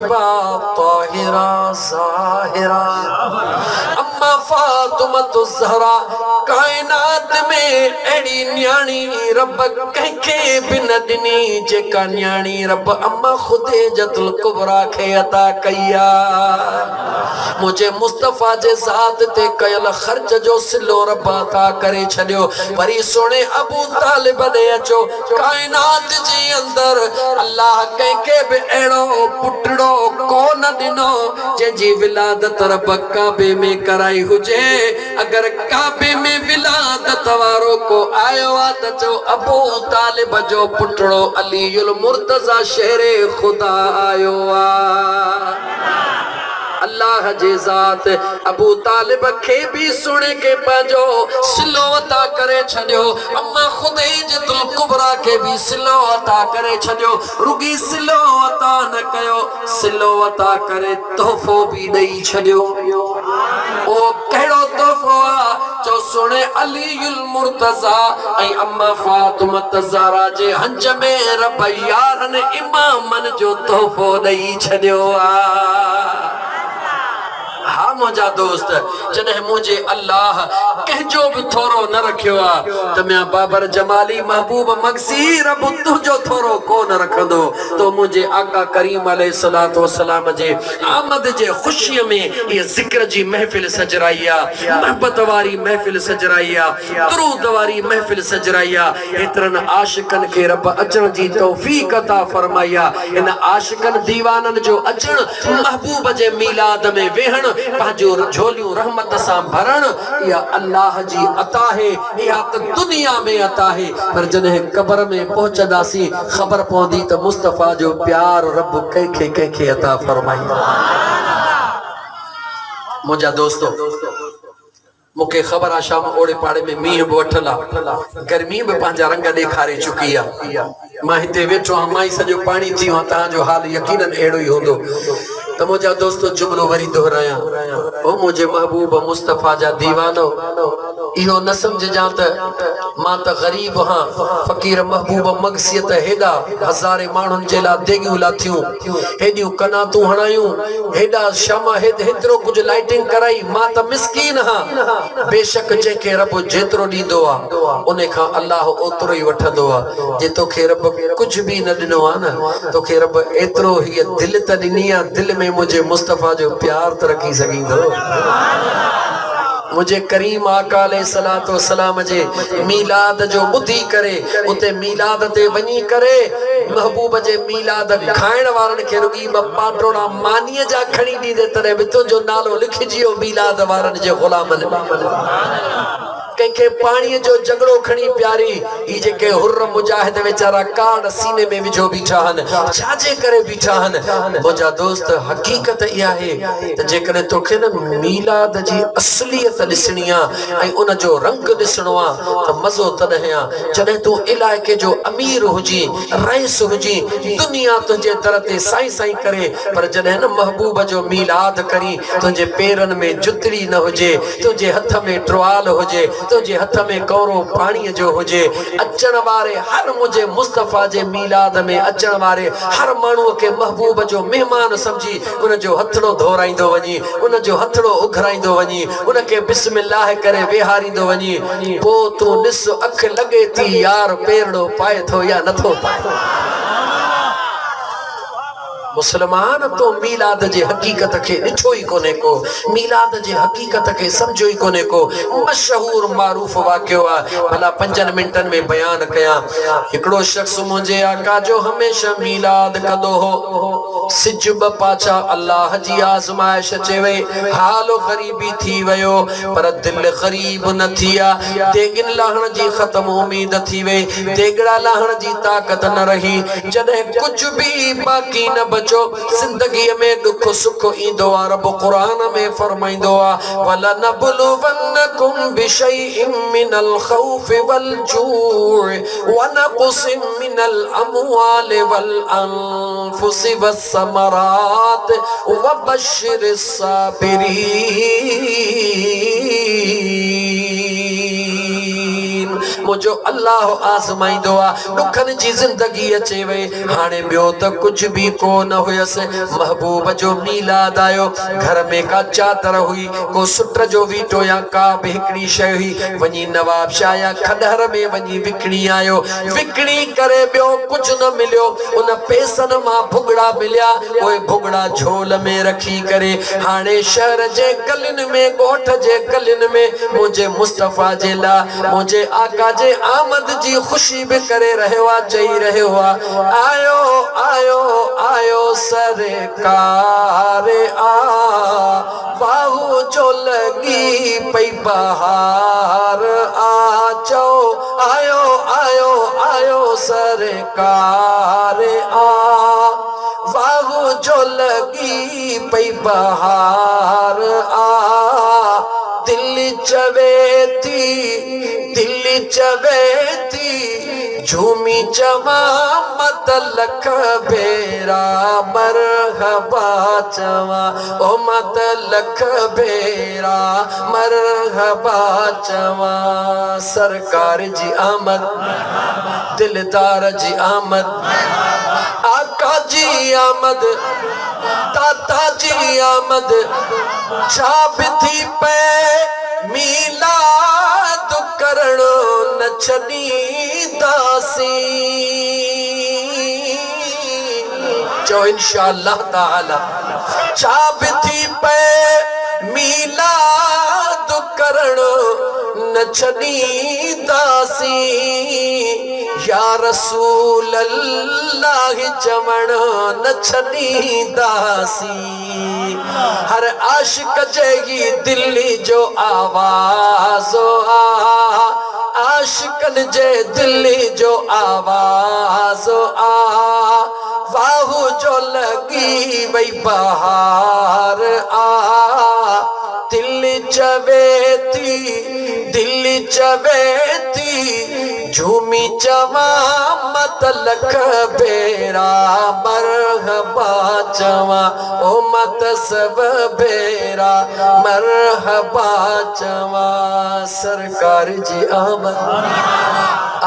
ताहिरा ज़ाहिरा अम्मा फातिमा तो ज़हरा कायनात में अड़ी न्याणी रब कंहिंखे बि न ॾिनी जेका न्याणी रब अम्मा ख़ुदैजतुल कुबरा खे अता कई आहे। मुझे मुस्तफ़ा जे ज़ात ते कयल ख़र्च जो सिलो रब अता करे छॾियो। वरी सोने अबू तालिब ॾे अचो कायनात जे अंदर अल्लाह कंहिंखे बि अहिड़ो पुटड़ो कोन ॾिनो जंहिंजी विलादत रब काबे में कराई हुजे। अगर काबे में विलादत वारो को आयो आहे त चओ अबू तालिब जो पुटड़ो अलीयुल मुर्तज़ा शेरे खुदा आयो आहे। अल्लाह जे ज़ात अबू तालिब खे भी सुने के पंहिंजो सिलो अता करे छॾियो। अम्मा ख़ुदैजतुल कुबरा के भी सिलो अता करे छॾियो। रुगी सिलो अता न कयो, सिलो अता करे तोहफ़ो भी ॾेई छॾियो। ओ कहिड़ो तोहफ़ो आहे? चो सुने अलीयुल मुर्तज़ा ऐं अम्मा फातिमा ज़हरा जे हंज में रब यारनि इमामनि जो तोहफ़ो ॾेई छॾियो आहे। हाँ मुझा दोस्त, जॾहिं मुझे अल्लाह कंहिंजो भी थोरो न रखियो आहे त मैं बाबर जमाली महबूब मगसी रब तुंहिंजो थोरो कोन रखंदो। तो मुझे आका करीम अलैहिस्सलातु वस्सलाम जे आमद जे ख़ुशीअ में ये ज़िक्र जी महफ़िल सजराई आहे, मोहब्बत वारी महफ़िल सजराई आहे, दुरूद वारी महफ़िल सजराई आहे। एतिरनि आशिकनि खे रब अचण जी तौफ़ीक़ अता फरमाई आहे। इन आशिकनि दीवाननि जो अचण, महबूब जे मीलाद में वेहण, पंहिंजो झोलियूं रहमत सां भरण, इहा अल्लाह जी अता है। इहा त दुनिया में अता है, पर जॾहिं क़ब्र में पहुचंदासीं ख़बर पवंदी त मुस्तफ़ा जो प्यार रब कंहिंखे कंहिंखे अता फरमाईंदो। मुंहिंजा दोस्तो, मूंखे ख़बर आहे शाम ओड़े पाड़े में मींहं बि वठल आहे, गर्मी बि पंहिंजा रंग ॾेखारे चुकी आहे। मां हिते वेठो आहियां, मां ई सॼो पाणी थी वियो, तव्हांजो हाल यकीनन अहिड़ो ई हूंदो। त मुंहिंजा दोस्तो जुमिलो वरी दोहरायां, ओ मुंहिंजे महबूब मुस्तफ़ा जा दीवानो, इहो न सम्झजां त मां त ग़रीब हां, फ़क़ीर महबूब मगसियत हेॾा हज़ारे माण्हुनि जे लाइ देगियूं लाथियूं, हेॾियूं कनातूं हणायूं, हेॾा शमा हेतिरो कुझु लाइटिंग कराई, मां त मिसकीन हां। बेशक जंहिंखे रब जेतिरो ॾींदो आहे उन खां अल्लाह ओतिरो ई वठंदो आहे। जे तोखे रब कुझु बि न ॾिनो आहे न, तोखे रब एतिरो हीअ दिलि त ॾिनी आहे, दिलि में मुझे मुस्तफ़ा जो प्यार त रखी सघींदो। मुझे करीम आका अलैहिस्सलातु वस्सलाम जे मीलाद जो ॿुधी करे उते मीलाद ते वञी करे महबूब जे मीलाद खाइण वारनि खे रुगी ॿ पाटोड़ा मानीअ जा खणी ॾींदे तॾहिं बि तुंहिंजो नालो लिखिजी वियो मीलाद वारनि जे ग़ुलामनि में। कंहिंखे पाणीअ जो झगड़ो खणी प्यारी, ही जेके हुर्र मुजाहिद वेचारा कार्ड सीने में विझो बीठा आहिनि, छाजे करे बीठा आहिनि? मुंहिंजा दोस्त, हक़ीक़त इहा आहे त जेकॾहिं तोखे न मीलाद जी असलियत ॾिसणी आहे ऐं उन जो रंग ॾिसणो आहे त मज़ो तॾहिं आहे जॾहिं तूं इलाइक़े जो अमीर हुजी, रईस हुजी, दुनिया तुंहिंजे दर ते साईं साईं करे, पर जॾहिं न महबूब जो मीलाद करी, तुंहिंजे पेरनि में जुतड़ी न हुजे, तुंहिंजे हथ में ट्रुआल हुजे, तुझे हथ में कौरो पानी जो हुजे, अचण वारे हर मुझे मुस्तफ़ा जे मीलाद में अचण वारे हर माण्हूअ के महबूब जो मेहमान समझी उन जो हथड़ो धोराईंदो वञी, उन जो हथड़ो उघराईंदो वञी, उन के बिस्मिल्लाह करे वेहारींदो वञी। पोइ तूं ॾिस अख लॻे थी यार पेरड़ो पाए थो या नथो पाए। मुसलमान तो मीलाद जे हकीकत के ॾिठो ई कोने को, मीलाद जे हकीकत के समझो ई कोने को। मशहूर मारूफ वाक़ियो आहे, भला 5 मिंटनि में बयान कयां। हिकिड़ो शख्स मुंहिंजे आका जो हमेशा मीलाद कंदो हो। सिज ब पाछा अल्लाह जी आज़माइश अचे वई, हाल ग़रीबी थी वियो, पर दिलि ग़रीब न थी आहे। देगिन लाहण जी ख़त्म उम्मीद थी वई, देगड़ा लाहण जी ताक़त न रही। जॾहिं कुझु बि बाक़ी न बचो, ज़िंदगी में दुख सुख ईंदो आहे, रब क़ुरान में फरमाईंदो आहे, वलनबलुवन्नकुम बिशैइन मिनल खौफ वल जूअ व नक़सिन मिनल अमवाल वल अनफुस वस्समरात व बश्शिरिस साबिरीन। मुझो अल्लाह आज़माईंदो आ दुखन जी जिंदगी अचे वई हाणे ॿियो त कुछ भी को न हुयस महबूब जो मीलाद आयो घर में का चादर हुई को सुट जो वीटो या का भी हिकड़ी शय हुई वनी नवाब शाह या खडहर में वनी विकणी आयो विकणी करे ॿियो कुछ न मिलियो उन पैसन मां भुगड़ा मिलिया ओए भुगड़ा झोल में रखी करे हाणे शहर जे गलिन में गोठ जे गलिन में मुझे मुस्तफा जे ला मुझे आका जे आमद जी खुशी भी करे रहियो आ चई रहियो आ आयो आयो आयो सरकार आ बाहू जो लगी पई बहार आ चो आयो आयो आयो सरकार आ बाहू जो लगी पई बहार आ दिल चवे थी झूमी चवा मत लख भेरा मरहबा चवा ओ मत लख भेरा मरहबा चवा सरकार जी आमद दिलदार जी आमद आका जी आमद दाता जी आमद छाप थी पे मीलाद करणो न छॾींदासीं चो इंशाअल्लाह ताला छाप थी पे मीलाद करणो न छॾींदासीं या रसूल अल्लाह चवण न छॾींदासीं हर आशिक जे दिल्ली जो आवाज़ आ आशिकन जे दिल्ली जो आवाज़ आ वाहू जो लगी वई बहार आ दिल चवे थी झूमी चवा मत लख भेरा मरहबा चवा ओ मत सब भेरा मरहबा चवा सरकार जी आमद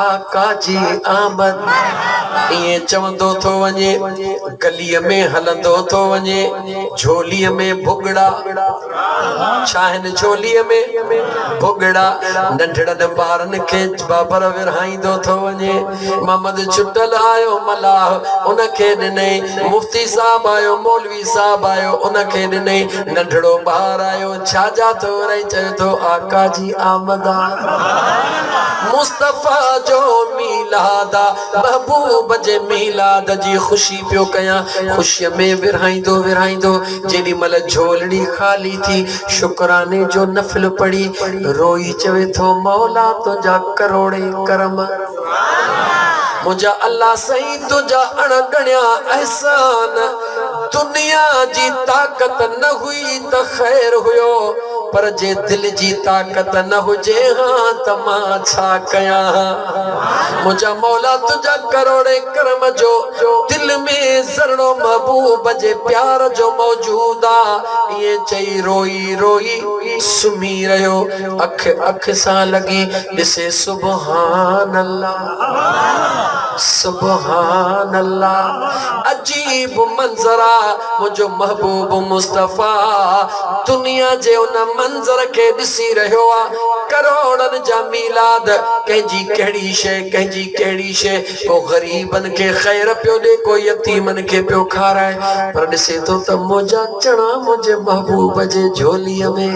आका जी आमद ये चवंदो थो वञे गलीअ में हलंदो थो वञे झोलीअ में भुगड़ा छाहिन झोलीअ में भुगड़ा नंढड़नि ॿारनि खे बाबर विरहाईंदो थो वञे मोहम्मद छुटल आयो मलाह उनखे ॾिनई मुफ्ती साहब आयो मौलवी साहब आयो उनखे ॾिनई नंढड़ो ॿार आयो छाजा थो रही चए थो आका जी आमद मुस्तफा जो मीलाद महबूब जे मीलाद जी खुशी पियो कयां खुशीअ में विरहाईंदो जेॾी महिल झोलड़ी खाली थी शुक्राने जो नफिल पढ़ी रोई चवे थो मौला तुंहिंजा करोड़े करम मुझा अल्लाह सही तुझा अणगणिया एहसान दुनिया जी ताकत न हुई त खैर हुयो पर जे दिल जी ताकत न हुजे हाँ त मां छा कयां मुझा मौला तुझा करोड़े करम जो दिल में ज़रड़ो महबूब जे प्यार जो मौजूद आ ये चई रोई रोई सुमी रहियो अख सां लगी ॾिसे सुभान अल्लाह सुभान अल्लाह अजीब मंजरा मुझो महबूब मुस्तफा दुनिया जे उन मंजर के ॾिसी रहियो आ करोड़नि जा मीलाद कंहिंजी कहिड़ी शइ को ग़रीबन के खैर पियो ॾे को यतीमन के पियो खाराए पर ॾिसे तो त मुझा चणा मुझे महबूब जे झोलीअ में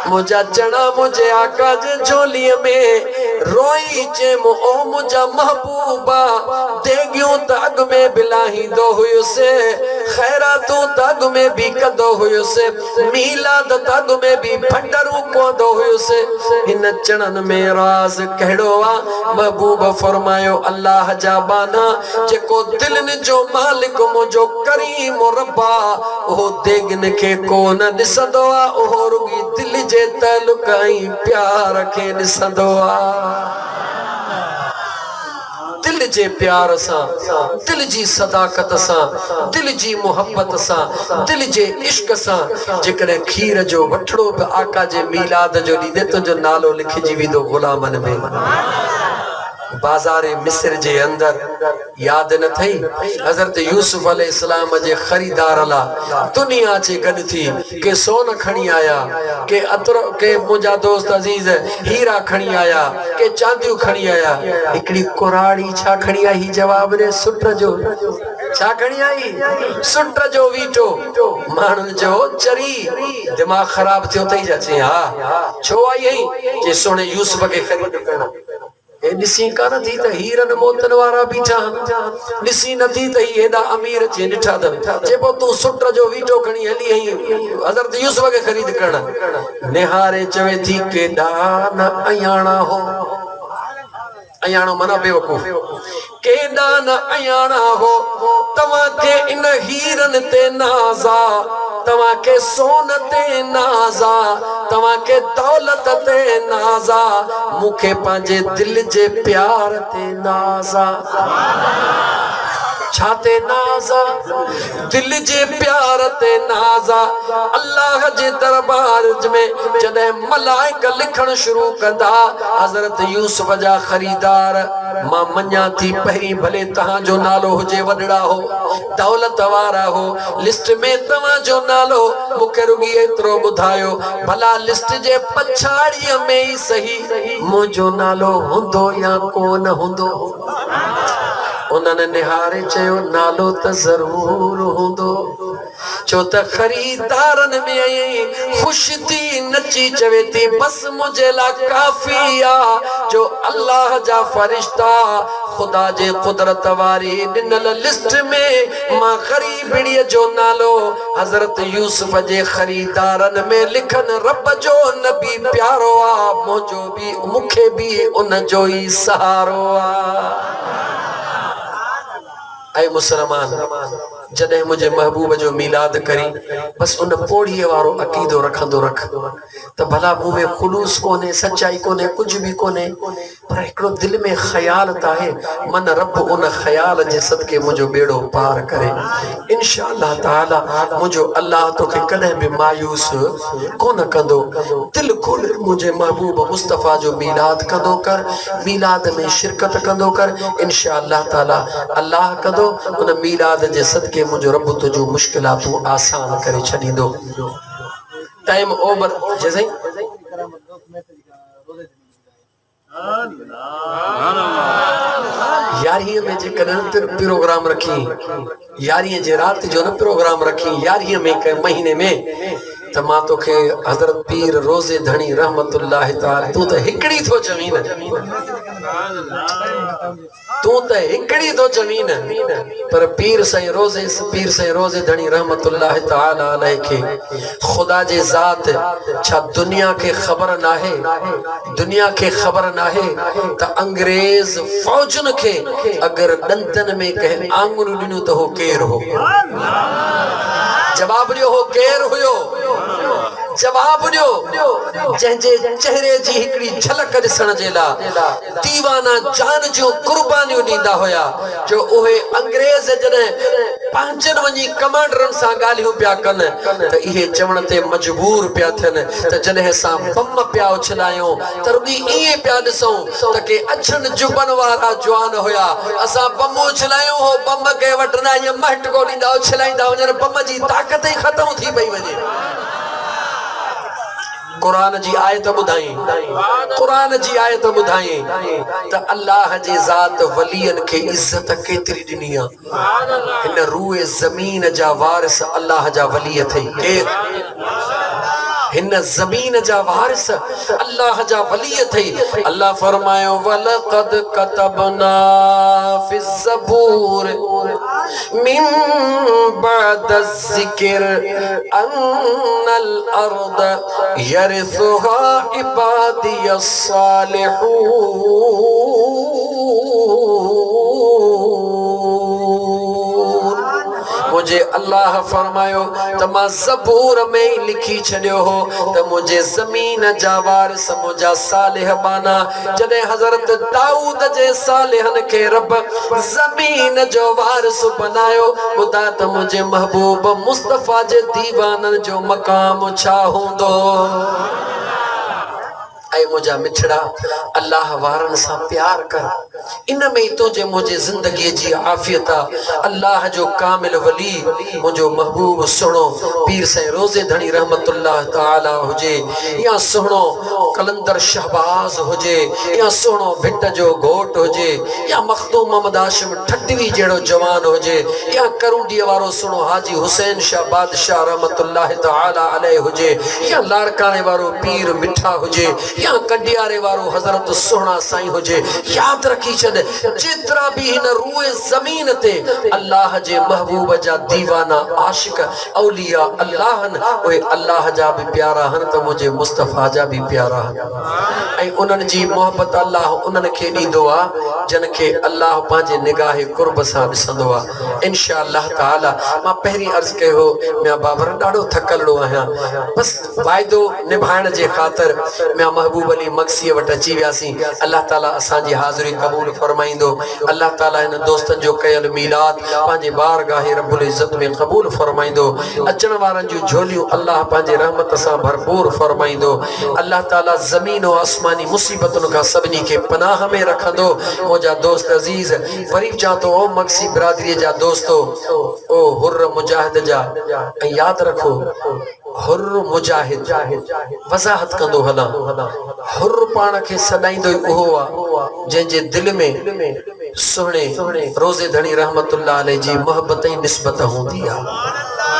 मुझा चणा मुझे आका जे झोलीअ में रोई जे ओ मुझा महबूबा देगियूं त अॻ में बिलाहींदो हुयुसि खैरातूं त अॻ में भी कंदो हुयुसि मीलाद त अॻ में भी भंडरूं कोंदो हुयुसि हिन चणनि में राज कहिड़ो आ महबूब फरमायो अल्लाह जा बाना जेको दिलनि जो मालिक मुंहिंजो करीम रब्बा उहो देगन खे कोन ॾिसंदो आ उहो रुॻी दिल जे ताल्लुक़ ऐं प्यार खे ॾिसंदो आ दिल जे प्यार सां, दिल जी सदाकत सां, दिल जी मोहब्बत सां, दिल जे इश्क सां जेकॾहिं खीर जो वठड़ो बि आका जे मीलाद जो ॾींदे तुंहिंजो नालो लिखिजी वेंदो गुलामनि में। बाज़ारे मिस्र जे अंदर याद न थई हज़रत यूसुफ अलैहिस्सलाम जे खरीदार ला दुनिया चे गड थी के सोन खणी आया, के अतर के मुंहिंजा दोस्त अजीज हीरा खणी आया, के चांदियूं खणी आया। हिकड़ी कुराड़ी छा खणी आई? जवाब रे सुट जो। छा खणी आई? सुट जो वीटो। माण्हुनि जो चरी दिमाग़ ख़राब थियो तई जाचे। हा छो आई हई? जे सोने यूसुफ के खरीद करणा। ए ॾिसी कान थी त हीरन मोतन वारा बीठा, ॾिसी नथी त हेॾा अमीर चे ॾिठा अथनि। चइबो तूं सुट जो वीटो खणी हली आई हज़रत यूसुफ खे ख़रीद करण। निहारे चवे थी केॾा न अयाणा हो। अयाणो माना बेवकूफ़। केॾा न अयाणा हो तव्हां के इन हीरन ते नाज़ा, तव्हां के सोन ते नाज़ा, तव्हां के दौलत ते नाज़ा, मूंखे पंहिंजे दिल जे प्यार ते नाज़ा। छाते नाज़ा? दिल जे प्यार ते नाज़ा। अल्लाह जे दरबार में जॾहिं मलाइक लिखण शुरू कंदा हज़रत यूसुफ जा खरीदार, मां मञा थी पहिरीं भले तव्हांजो नालो हुजे वॾड़ा हो, दौलत वारा हो, लिस्ट में तव्हांजो नालो मूंखे रुॻी एतिरो ॿुधायो भला लिस्ट जे पछाड़ीअ में ई सही मुंहिंजो नालो हूंदो या कोन हूंदो? उन्हनि निहारे चयो नालो त ज़रूर हूंदो, छो त खरीदारनि में आई ख़ुश थी नची चवे थी बस मुंहिंजे लाइ काफ़ी आ जो अल्लाह जा फरिश्ता खुदा जे कुदरत वारी ॾिनल लिस्ट में मां ग़रीबड़ीअ जो नालो हज़रत यूसुफ जे खरीदारनि में लिखनि रब जो नबी प्यारो आ, मुंहिंजो बि मूंखे बि उन जो ई सहारो आ। ऐ मुसलमान जॾहिं मुंहिंजे महबूब जो मीलाद करी बस उन पोड़ीअ वारो अक़ीदो रखंदो रख त भला मूं में ख़ुलूस कोन्हे, सचाई कोन्हे, कुझु बि कोन्हे, पर हिकिड़ो दिलि में ख़्याल त आहे। मन रब उन ख़्याल जे सदके मुंहिंजो बेड़ो पार करे। इंशा अल्लाह ताला मुंहिंजो अल्लाह तोखे कॾहिं बि मायूस कोन कंदो। दिलि खोले मुंहिंजे महबूब मुस्तफ़ा जो मीलाद कंदो कर, मीलाद में शिरकत कंदो कर। इंशा अल्लाह ताला अल्लाह कंदो उन मीलाद जे सदके मुझे रब तुझो मुश्किलातूं आसान करे छॾींदो। टाइम ओवर जैसे यारीअ में जेकॾहिं प्रोग्राम रखी, यारीअ जे रात जो न प्रोग्राम रखी, यारीअ में के महीने में त मां तोखे हज़रत पीर रोज़े धणी रहमतुल्लाह ताला तू त हिकड़ी थो चवीं न, तू त हिकड़ी थो चवीं न, पर पीर साईं रोज़े धणी रहमतुल्लाह ताला अलैहि खे खुदा जे ज़ात छा दुनिया खे ख़बर नाहे, दुनिया खे ख़बर नाहे त अंग्रेज फौजन खे अगर दंतन में कहे आंगुर ॾिनो त हो केर हो? जवाब ॾियो हो केर हुयो? जवाब ॾियो। जंहिंजे चेहरे जी हिकड़ी झलक ॾिसण जे लाइ दीवाना जान जूं कुर्बानियूं ॾींदा हुया, जो उहे अंग्रेज जॾहिं पंहिंजनि वञी कमांडरनि सां ॻाल्हियूं पिया कनि त इहे चवण ते मजबूर पिया थियनि त जॾहिं असां बम पिया उछलायूं त रुॻी ईअं पिया ॾिसूं त के अछनि जुबन वारा जवान हुया, असां बम उछलायूं हो बम खे वठंदा ईअं महटको ॾींदा उछलाईंदा वञनि, बम जी ताक़त ई ख़तम थी पई वञे। कुरान जी आयत ॿुधाई, कुरान जी आयत ॿुधाई त अल्लाह जे ज़ात वलियन खे इज्जत केतिरी ॾिनी आहे। हिन रूए ज़मीन जा वारिस अल्लाह जा वली अथई। केर? हिन ज़मीन जा वारिस अल्लाह जा वली अथई। अल्लाह फरमायो वलक़द कतबना फ़िज़्ज़बूर मिन बाद ज़िक्र अन्नल अर्द यरिसुहा इबादियस सालिहून। मुझे अल्लाह फरमायो त मां ज़बूर में ही लिखी छॾियो हो त मुझे ज़मीन जा वारिस मुझा सालिह बाना जॾहिं हज़रत दाऊद जे सालिहन खे रब ज़मीन जो वारिस बनायो ॿुधा त मुझे महबूब मुस्तफ़ा जे दीवानन जो मकाम छा हूंदो। ऐ मुझा मिठड़ा अल्लाह वारन सा प्यार कर इन में तो जे मुझे जिंदगी जी आफियत अल्लाह जो कामिल वली मुझो महबूब सुनो पीर से रोजे धनी रहमतुल्लाह ताला हुजे या सुनो कलंदर शहबाज हुजे या सुनो भिट जो घोट हुजे या मखदूम मोहम्मद हाशिम ठटवी जेड़ो जवान हुजे या करूंडी वारो सुनो हाजी हुसैन शाह बादशाह रहमतुल्लाह ताला अलैहि हुजे या लाड़काने वारो पीर मिठा हुजे या कडियारे वारो हजरत सोहना साईं हुजे याद रखी छद जितरा भी इन रूए जमीन ते अल्लाह जे महबूब जा दीवाना आशिक औलिया अल्लाहन ओए अल्लाह जा भी प्यारा हन त मुझे मुस्तफा जा भी प्यारा हन ऐ उनन जी मोहब्बत अल्लाह उनन के दीदो आ जन के अल्लाह पांजे निगाह कुर्ब सा दिसंदो आ इंशाअल्लाह ताला मां पहरी अर्ज कयो मैं बाबर डाडो थकलड़ो आया बस वायदो निभाण जे खातिर मैं महबूब अली मक्सी वट अची वियासी अल्लाह ताला असा जी हाज़िरी कबूल फरमाइंदो अल्लाह ताला इन दोस्तन जो कयल मीलाद पांजे बारगाह रब्बुल इज्जत में कबूल फरमाइंदो अचण वारन जो झोलियों अल्लाह पांजे रहमत से भरपूर फरमाइंदो अल्लाह ताला जमीन और आसमानी मुसीबतन का सबनी के पनाह में रखंदो मोजा दोस्त अजीज वरी चाहतो ओ मक्सी बिरादरी जा दोस्तो ओ हुर्र मुजाहिद जा याद रखो हुर्र मुजाहिद वजाहत कंदो हला हुर्र पाण के सदाईंदो उहो आ जंहिंजे दिल में सुहिणे रोज़े धणी रहमतुल्लाह अलैहि जी मोहब्बत निस्बत हूंदी आ।